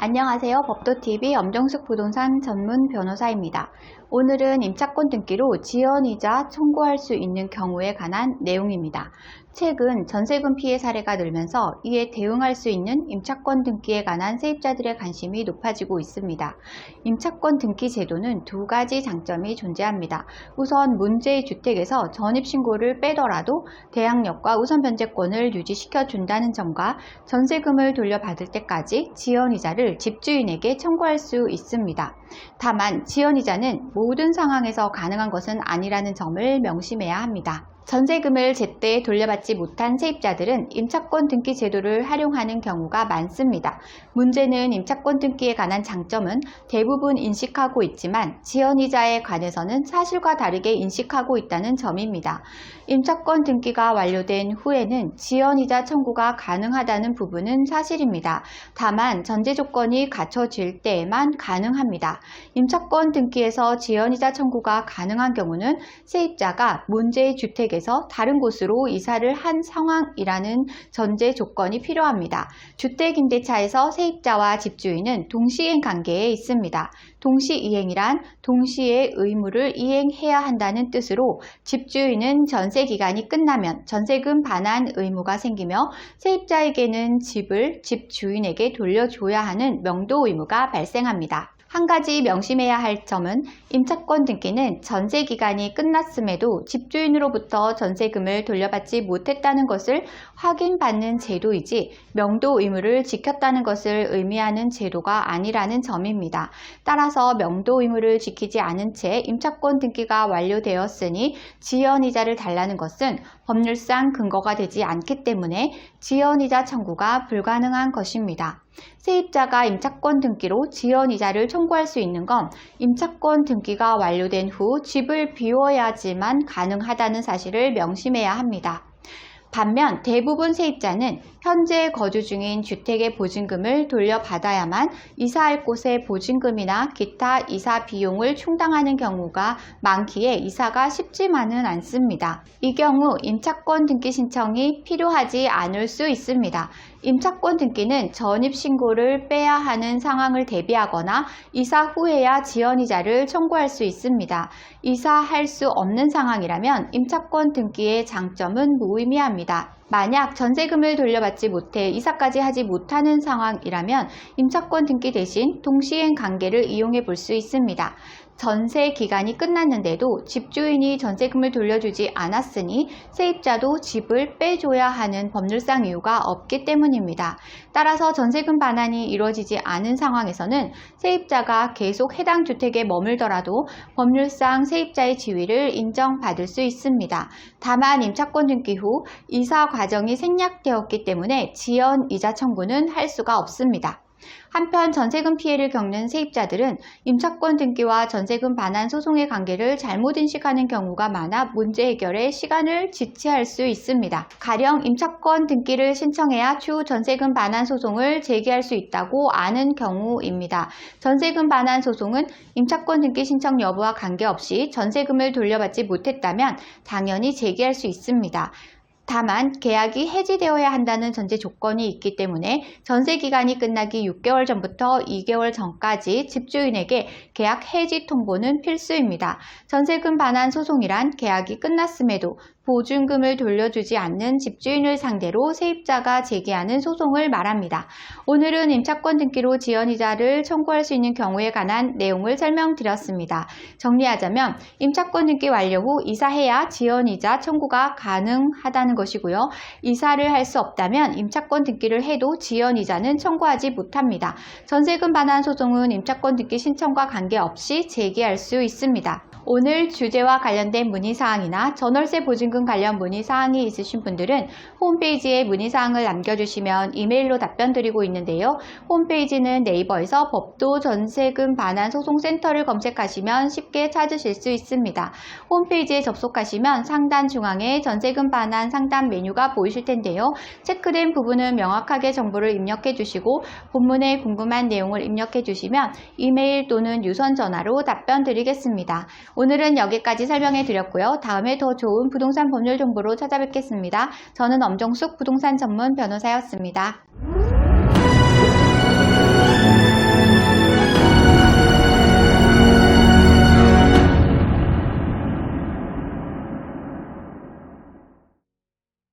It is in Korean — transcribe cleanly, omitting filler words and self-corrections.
안녕하세요. 법도TV 엄정숙 부동산 전문 변호사입니다. 오늘은 임차권 등기로 지연이자 청구할 수 있는 경우에 관한 내용입니다. 최근 전세금 피해 사례가 늘면서 이에 대응할 수 있는 임차권 등기에 관한 세입자들의 관심이 높아지고 있습니다. 임차권 등기 제도는 두 가지 장점이 존재합니다. 우선 문제의 주택에서 전입신고를 빼더라도 대항력과 우선 변제권을 유지시켜 준다는 점과 전세금을 돌려받을 때까지 지연이자를 집주인에게 청구할 수 있습니다. 다만 지연이자는 모든 상황에서 가능한 것은 아니라는 점을 명심해야 합니다. 전세금을 제때 돌려받지 못한 세입자들은 임차권 등기 제도를 활용하는 경우가 많습니다. 문제는 임차권 등기에 관한 장점은 대부분 인식하고 있지만 지연이자에 관해서는 사실과 다르게 인식하고 있다는 점입니다. 임차권 등기가 완료된 후에는 지연이자 청구가 가능하다는 부분은 사실입니다. 다만 전제 조건이 갖춰질 때에만 가능합니다. 임차권 등기에서 지연이자 청구가 가능한 경우는 세입자가 문제의 주택에서 다른 곳으로 이사를 한 상황이라는 전제 조건이 필요합니다. 주택임대차에서 세입자와 집주인은 동시이행 관계에 있습니다. 동시이행이란 동시에 의무를 이행해야 한다는 뜻으로 집주인은 전세 기간이 끝나면 전세금 반환 의무가 생기며 세입자에게는 집을 집주인에게 돌려줘야 하는 명도 의무가 발생합니다. 한 가지 명심해야 할 점은 임차권 등기는 전세 기간이 끝났음에도 집주인으로부터 전세금을 돌려받지 못했다는 것을 확인받는 제도이지 명도 의무를 지켰다는 것을 의미하는 제도가 아니라는 점입니다. 따라서 명도 의무를 지키지 않은 채 임차권 등기가 완료되었으니 지연이자를 달라는 것은 법률상 근거가 되지 않기 때문에 지연이자 청구가 불가능한 것입니다. 세입자가 임차권 등기로 지연이자를 청구할 수 있는 건 임차권 등기가 완료된 후 집을 비워야지만 가능하다는 사실을 명심해야 합니다. 반면 대부분 세입자는 현재 거주 중인 주택의 보증금을 돌려받아야만 이사할 곳의 보증금이나 기타 이사 비용을 충당하는 경우가 많기에 이사가 쉽지만은 않습니다. 이 경우 임차권 등기 신청이 필요하지 않을 수 있습니다. 임차권 등기는 전입신고를 빼야 하는 상황을 대비하거나 이사 후에야 지연이자를 청구할 수 있습니다. 이사할 수 없는 상황이라면 임차권 등기의 장점은 무의미합니다. 만약 전세금을 돌려받지 못해 이사까지 하지 못하는 상황이라면 임차권 등기 대신 동시행 관계를 이용해 볼 수 있습니다. 전세 기간이 끝났는데도 집주인이 전세금을 돌려주지 않았으니 세입자도 집을 빼줘야 하는 법률상 이유가 없기 때문입니다. 따라서 전세금 반환이 이루어지지 않은 상황에서는 세입자가 계속 해당 주택에 머물더라도 법률상 세입자의 지위를 인정받을 수 있습니다. 다만 임차권 등기 후 이사 과정이 생략되었기 때문에 지연이자 청구는 할 수가 없습니다. 한편 전세금 피해를 겪는 세입자들은 임차권 등기와 전세금 반환 소송의 관계를 잘못 인식하는 경우가 많아 문제 해결에 시간을 지체할 수 있습니다. 가령 임차권 등기를 신청해야 추후 전세금 반환 소송을 제기할 수 있다고 아는 경우입니다. 전세금 반환 소송은 임차권 등기 신청 여부와 관계없이 전세금을 돌려받지 못했다면 당연히 제기할 수 있습니다. 다만 계약이 해지되어야 한다는 전제 조건이 있기 때문에 전세 기간이 끝나기 6개월 전부터 2개월 전까지 집주인에게 계약 해지 통보는 필수입니다. 전세금 반환 소송이란 계약이 끝났음에도 보증금을 돌려주지 않는 집주인을 상대로 세입자가 제기하는 소송을 말합니다. 오늘은 임차권 등기로 지연이자를 청구할 수 있는 경우에 관한 내용을 설명드렸습니다. 정리하자면 임차권 등기 완료 후 이사해야 지연이자 청구가 가능하다는 것이고요. 이사를 할 수 없다면 임차권 등기를 해도 지연이자는 청구하지 못합니다. 전세금 반환 소송은 임차권 등기 신청과 관계없이 제기할 수 있습니다. 오늘 주제와 관련된 문의사항이나 전월세 보증금 관련 문의사항이 있으신 분들은 홈페이지에 문의사항을 남겨주시면 이메일로 답변 드리고 있는데요. 홈페이지는 네이버에서 법도 전세금 반환 소송센터를 검색하시면 쉽게 찾으실 수 있습니다. 홈페이지에 접속하시면 상단 중앙에 전세금 반환 상담 메뉴가 보이실 텐데요. 체크된 부분은 명확하게 정보를 입력해 주시고 본문에 궁금한 내용을 입력해 주시면 이메일 또는 유선 전화로 답변 드리겠습니다. 오늘은 여기까지 설명해 드렸고요. 다음에 더 좋은 부동산 법률 정보로 찾아뵙겠습니다. 저는 엄정숙 부동산 전문 변호사였습니다.